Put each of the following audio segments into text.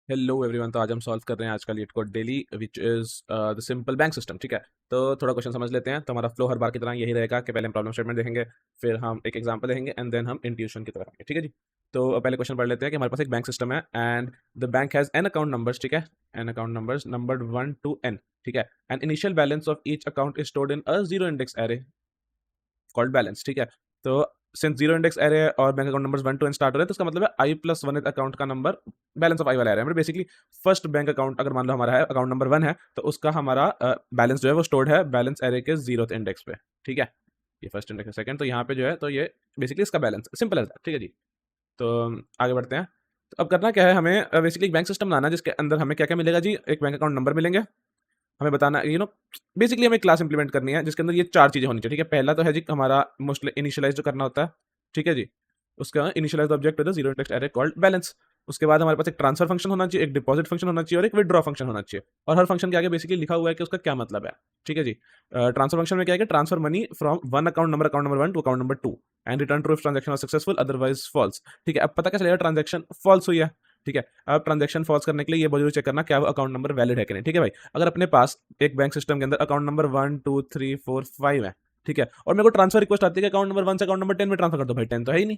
Hello everyone. तो आज हम सॉल्व कर रहे हैं आज का leet code daily which is the simple bank system. ठीक है, तो थोड़ा क्वेश्चन समझ लेते हैं। तो हमारा फ्लो हर बार की तरह यही रहेगा कि पहले हम प्रॉब्लम स्टेटमेंट देखेंगे, फिर हम एक एग्जांपल देखेंगे एंड देन हम इंट्यूशन की तरफ आएंगे। ठीक है जी। तो पहले क्वेश्चन पढ़ लेते हैं कि हमारे पास एक बैंक सिस्टम है and the bank has an account numbers. ठीक है, an account numbers numbered 1 to n। ठीक है, and initial balance of each account is stored in a zero index array called balance. ठीक है, तो सिंस जीरो इंडेक्स एरे और bank account numbers 1 to n start हो रहे हैं, तो इसका मतलब है i+1 अकाउंट का नंबर बैलेंस ऑफ आई वाला एरे है। बेसिकली फर्स्ट बैंक अकाउंट अगर मान लो हमारा है अकाउंट नंबर 1 है, तो उसका हमारा बैलेंस जो है वो स्टोर्ड है बैलेंस एरे के जीरो इंडेक्स पे। ठीक है, ये फर्स्ट इंडेक्स है। सेकंड तो यहाँ पे जो है तो ये बेसिकली इसका बैलेंस सिंपल है। ठीक है जी। तो आगे बढ़ते हैं। तो अब करना क्या है, हमें बेसिकली एक बैंक सिस्टम बनाना है जिसके अंदर हमें क्या क्या मिलेगा जी। एक बैंक अकाउंट नंबर मिलेंगे, हमें बताना बेसिकली हमें क्लास इंप्लीमेंट करनी है जिसके अंदर ये चार चीजें होनी चाहिए। ठीक है, पहला तो है जी हमारा मोस्टली इनिशियलाइज जो करना होता है। ठीक है जी, उसका initialize object with zero index array called balance. उसके बाद हमारे पास एक ट्रांसफर फंक्शन होना चाहिए, एक डिपॉजिट फंक्शन होना चाहिए और एक विड्रॉ फंक्शन होना चाहिए। और हर फंक्शन के आगे बेसिकली लिखा हुआ है कि उसका क्या मतलब है। ठीक है जी। ट्रांसफर फंक्शन में क्या है कि transfer money from one account number 1 to account number 2 and return true if transaction successful otherwise false. ठीक है, अब पता क्या चलेगा ट्रांजेक्शन फॉल्स हुई है। ठीक है, अब ट्रांजेक्शन फॉल्स करने के लिए ये बहुत जरूरी चेक करना क्या वो अकाउंट नंबर वैलिड है कि नहीं। ठीक है भाई, अगर अपने पास एक बैंक सिस्टम के अंदर अकाउंट नंबर 1 2 3 4 5 है, ठीक है, और मेरे को ट्रांसफर रिक्वेस्ट आती है कि अकाउंट नंबर 1 से अकाउंट नंबर 10 में ट्रांसफर कर दो, भाई 10 तो है ही नहीं,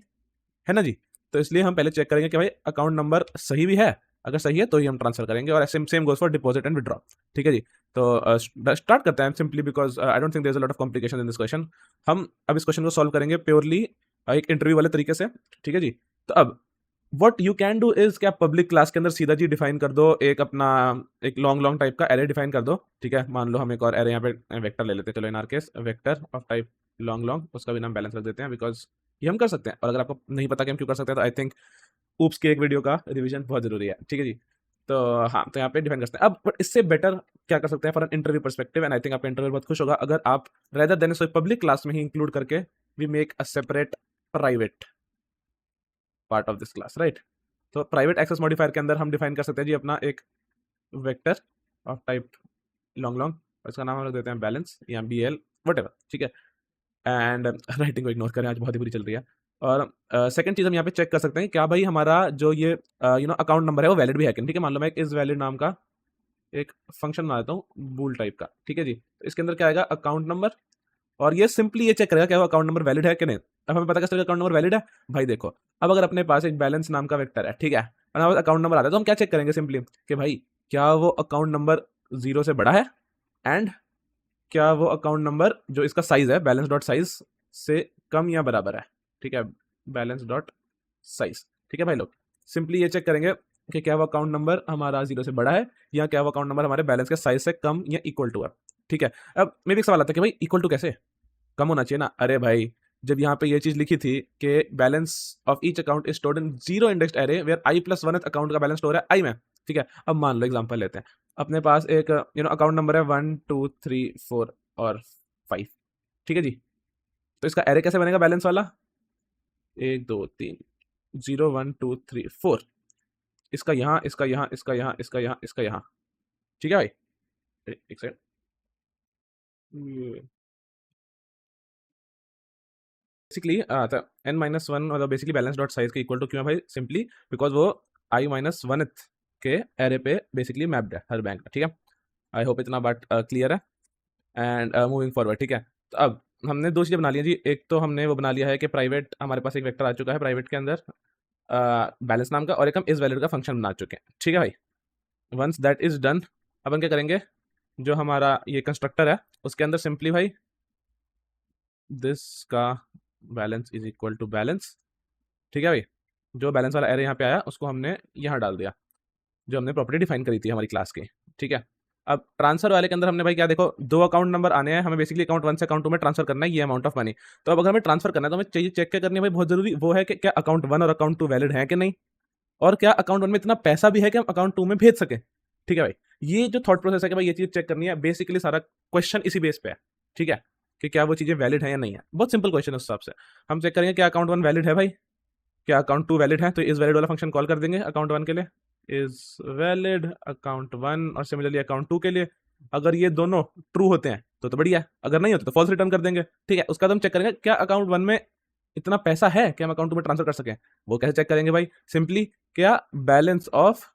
है ना जी। तो इसलिए हम पहले चेक करेंगे कि भाई अकाउंट नंबर सही भी है, अगर सही है तो ही हम ट्रांसफर करेंगे। और same same goes for deposit and withdraw. ठीक है जी। तो स्टार्ट करते हैं simply because I don't think there is a lot of complication in this question. हम अब इस क्वेश्चन को सॉल्व करेंगे प्योरली एक इंटरव्यू वाले तरीके से। ठीक है जी। तो अब what you can do is क्या पब्लिक क्लास के अंदर सीधा जी डिफाइन कर दो एक अपना एक लॉन्ग लॉन्ग टाइप का एरे डिफाइन कर दो। ठीक है, मान लो हम एक और एरे यहाँ पे वेक्टर ले लेते हैं। चलो इन are case vector of type long long, उसका भी नाम बैलेंस रख देते हैं बिकॉज ये हम कर सकते हैं। और अगर आपको नहीं पता कि हम क्यों कर सकते हैं तो आई थिंक ऊप्स के एक वीडियो का रिवीजन बहुत जरूरी है। ठीक है जी। तो हाँ, तो यहाँ पे डिफाइन करते हैं। अब बट इससे बेटर क्या कर सकते हैं for an interview perspective, and I think आपका इंटरव्यू बहुत खुश होगा अगर आप rather than so public class में ही इंक्लूड करके we make a separate private part of this class, right. तो प्राइवेट एक्सेस मॉडिफायर के अंदर हम डिफाइन कर सकते हैं जी अपना एक vector of type long long, और इसका नाम हम रख देते हैं बैलेंस या BL वट एवर। ठीक है, एंड राइटिंग को इग्नोर करें, आज बहुत ही बुरी चल रही है। और सेकंड चीज हम यहाँ पे चेक कर सकते हैं क्या भाई हमारा जो ये अकाउंट नंबर है वो वैलिड भी है कि नहीं। ठीक है, मान लो मैं एक इज वैलिड नाम का एक फंक्शन बना देता हूँ बूल टाइप का। ठीक है जी, तो इसके अंदर क्या आएगा अकाउंट नंबर, और ये सिंपली ये चेक करेगा क्या वो अकाउंट नंबर वैलिड है कि नहीं। अब हमें पता कैसे चलेगा अकाउंट नंबर वैलिड है। भाई देखो, अब अगर अपने पास एक बैलेंस नाम का वेक्टर है, ठीक है, और हमारे पास अकाउंट नंबर आता है, तो हम क्या चेक करेंगे सिंपली कि भाई क्या वो अकाउंट नंबर जीरो से बड़ा है, एंड क्या वो अकाउंट नंबर जो इसका साइज है बैलेंस डॉट साइज से कम या बराबर है। ठीक है, बैलेंस डॉट साइज। ठीक है भाई लोग, सिंपली ये चेक करेंगे कि क्या वो अकाउंट नंबर हमारा जीरो से बड़ा है या क्या वो अकाउंट नंबर हमारे बैलेंस के साइज से कम या इक्वल टू है। ठीक है, अब मे भी एक सवाल आता है कि भाई इक्वल टू कैसे, कम होना चाहिए ना। अरे भाई, जब यहाँ पे ये चीज लिखी थी कि balance of each account is stored in zero indexed array where i+1 account का बैलेंस स्टोर है आई में। ठीक है, अब मान लो एग्जांपल लेते हैं, अपने पास एक अकाउंट नंबर है 1 2 3 4 और 5। ठीक है जी, तो इसका एरे कैसे बनेगा बैलेंस वाला, 1 2 3 0 1 2 3 4, इसका यहाँ इसका यहाँ इसका यहाँ इसका यहाँ इसका यहाँ। ठीक है भाई, एक सेकंड, बेसिकली तो n-1 मतलब बेसिकली बैलेंस डॉट साइज के इक्वल टू क्यों है भाई, सिंपली बिकॉज वो i-1 के एरे पे बेसिकली मैप्ड है हर बैंक। ठीक है, आई होप इतना बात क्लियर है। एंड मूविंग फॉरवर्ड, ठीक है, तो अब हमने दो चीज़ें बना ली हैं जी। एक तो हमने वो बना लिया है कि प्राइवेट हमारे पास एक वेक्टर आ चुका है प्राइवेट के अंदर बैलेंस नाम का, और एक हम इस वैल्यू का फंक्शन बना चुके हैं। ठीक है भाई, वंस दैट इज डन, अब हम क्या करेंगे, जो हमारा ये कंस्ट्रक्टर है उसके अंदर सिंपली भाई दिस का balance is equal to balance. ठीक है भाई, जो बैलेंस वाला एरे यहाँ पे आया उसको हमने यहाँ डाल दिया, जो हमने प्रॉपर्टी डिफाइन करी थी हमारी क्लास की। ठीक है, अब ट्रांसफर वाले के अंदर हमने भाई क्या देखो, दो अकाउंट नंबर आने हैं, हमें बेसिकली अकाउंट 1 से अकाउंट 2 में ट्रांसफर करना है ये अमाउंट ऑफ मनी। तो अब अगर हमें ट्रांसफर करना है तो हमें चाहिए चेक क्या करनी है भाई, बहुत जरूरी वो है कि क्या अकाउंट 1 और अकाउंट 2 वैलिड है कि नहीं, और क्या अकाउंट 1 में इतना पैसा भी है कि हम अकाउंट 2 में भेज सके। ठीक है भाई, ये जो थॉट प्रोसेस है कि भाई ये चीज चेक करनी है, बेसिकली सारा क्वेश्चन इसी बेस पे है। ठीक है, कि क्या वो चीजें वैलिड है या नहीं है, बहुत सिंपल क्वेश्चन है उस हिसाब से। हम चेक करेंगे क्या अकाउंट 1 वैलिड है भाई, क्या अकाउंट 2 वैलिड है, तो इस वैलिड वाला फंक्शन कॉल कर देंगे अकाउंट 1 के लिए, इज वैलिड अकाउंट 1, और सिमिलरली अकाउंट 2 के लिए। अगर ये दोनों ट्रू होते हैं तो बढ़िया है, अगर नहीं होते तो फॉल्स रिटर्न कर देंगे। ठीक है, उसका तो हम चेक करेंगे क्या अकाउंट 1 में इतना पैसा है कि हम अकाउंट 2 में ट्रांसफर कर सकें। वो कैसे चेक करेंगे भाई, सिंपली क्या balance of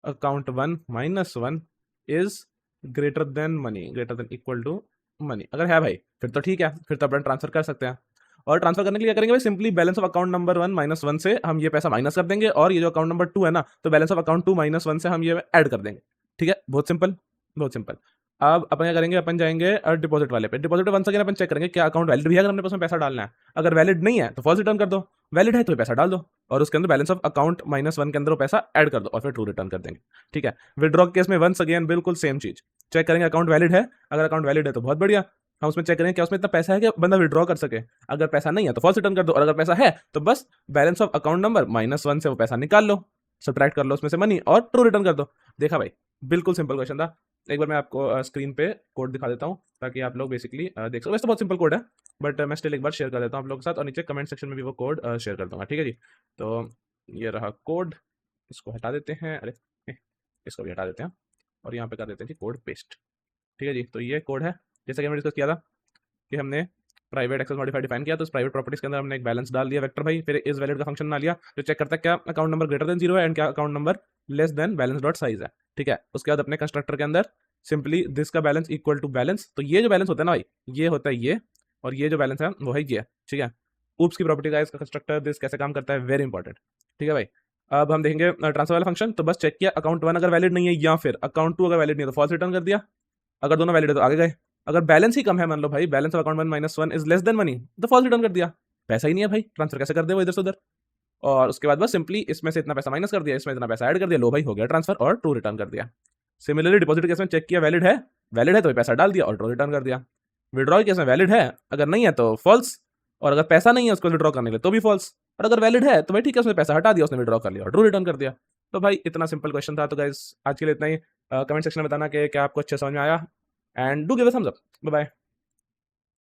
account 1 minus 1 is greater than money, greater than equal to money. अगर है भाई फिर तो ठीक है, फिर तो अपन ट्रांसफर कर सकते हैं। और ट्रांसफर करने के लिए क्या करेंगे भाई, simply balance of account number 1 minus 1 से हम ये पैसा माइनस कर देंगे, और ये जो अकाउंट नंबर 2 है ना, तो बैलेंस ऑफ अकाउंट 2 माइनस 1 से हम ये ऐड कर देंगे। ठीक है, बहुत सिंपल, बहुत सिंपल। अब अपन क्या करेंगे, अपन जाएंगे डिपॉजिट वाले पे। डिपॉजिट पे वंस अगेन अपन चेक करेंगे क्या अकाउंट वैलिड भी है, अगर हमने उसमें पैसा डालना है। अगर वैलिड नहीं है तो फॉल्स रिटर्न कर दो, वैलिड है तो पैसा डाल दो, और उसके अंदर बैलेंस ऑफ अकाउंट माइनस 1 के अंदर वो पैसा ऐड कर दो, और फिर ट्रू रिटर्न कर देंगे। ठीक है, विड्रॉ के केस में वंस अगेन बिल्कुल सेम चीज, चेक करेंगे अकाउंट वैलिड है। अगर अकाउंट वैलिड है तो बहुत बढ़िया, हम उसमें चेक करेंगे क्या उसमें इतना पैसा है कि बंदा विड्रॉ कर सके। अगर पैसा नहीं है तो फॉल्स रिटर्न कर दो, और अगर पैसा है तो बस balance of account number minus 1 से वो पैसा निकाल लो, सब्ट्रैक्ट कर लो उसमें से मनी, और ट्रू रिटर्न कर दो। देखा भाई, बिल्कुल सिंपल क्वेश्चन था। एक बार मैं आपको स्क्रीन पे कोड दिखा देता हूँ ताकि आप लोग बेसिकली देख सको। वैसे तो बहुत सिंपल कोड है, बट मैं स्टिल एक बार शेयर कर देता हूँ आप लोगों के साथ, और नीचे कमेंट सेक्शन में भी वो कोड शेयर कर दूंगा। ठीक है जी, तो ये रहा कोड, इसको हटा देते हैं, अरे इसको भी हटा देते हैं, और यहाँ पे कर देते हैं जी कोड पेस्ट। ठीक है जी, तो ये कोड है, जैसा कि हमने डिस्कस किया था कि हमने प्राइवेट एक्सेस मॉडिफायर डिफाइन किया, तो उस प्राइवेट प्रॉपर्टीज के अंदर हमने एक बैलेंस डाल दिया वेक्टर भाई, फिर इस वैलिड का फंक्शन बना लिया जो चेक करता है क्या अकाउंट नंबर ग्रेटर देन 0 है एंड क्या account number less than balance dot size है। ठीक है, उसके बाद अपने कंस्ट्रक्टर के अंदर सिंपली दिस का बैलेंस इक्वल टू बैलेंस, तो ये जो बैलेंस होता है ना भाई, ये होता है ये, और ये जो बैलेंस है वो है ये। ठीक है, ऊप्स की प्रॉपर्टी का इसका कंस्ट्रक्टर दिस कैसे काम करता है, वेरी इंपॉर्टेंट। ठीक है भाई, अब हम देखेंगे ट्रांसफर वाला फंक्शन। तो बस चेक किया अकाउंट 1 अगर वैलिड नहीं है, या फिर अकाउंट 2 अगर वैलिड नहीं है तो फॉल्स रिटर्न कर दिया। अगर दोनों वैलिड है तो आगे गए। अगर बैलेंस ही कम है, मान लो भाई balance of account 1 minus 1 is less than money, तो फॉल्स रिटर्न कर दिया, पैसा ही नहीं है भाई, ट्रांसफर कैसे कर दे वो इधर से उधर। और उसके बाद बस सिंपली इसमें से इतना पैसा माइनस कर दिया, इसमें इतना पैसा ऐड कर दिया, लो भाई हो गया ट्रांसफर, और ट्रू रिटर्न कर दिया। सिमिलरली डिपॉजिट केस में चेक किया वैलिड है, वैलिड है तो पैसा डाल दिया और ट्रू रिटर्न कर दिया। विड्रॉ केस में वैलिड है, अगर नहीं है तो फॉल्स, और अगर पैसा नहीं है उसको विड्रॉ करने के लिए तो भी फॉल्स, और अगर वैलिड है तो भाई ठीक है उसने पैसा हटा दिया, उसने विड्रॉ कर लिया और ट्रू रिटर्न कर दिया। तो भाई इतना सिंपल क्वेश्चन था। तो गाइस आज के लिए इतना ही, कमेंट सेक्शन में बताना कि क्या आपको अच्छे समझ में आया, and do give a thumbs up. Bye bye.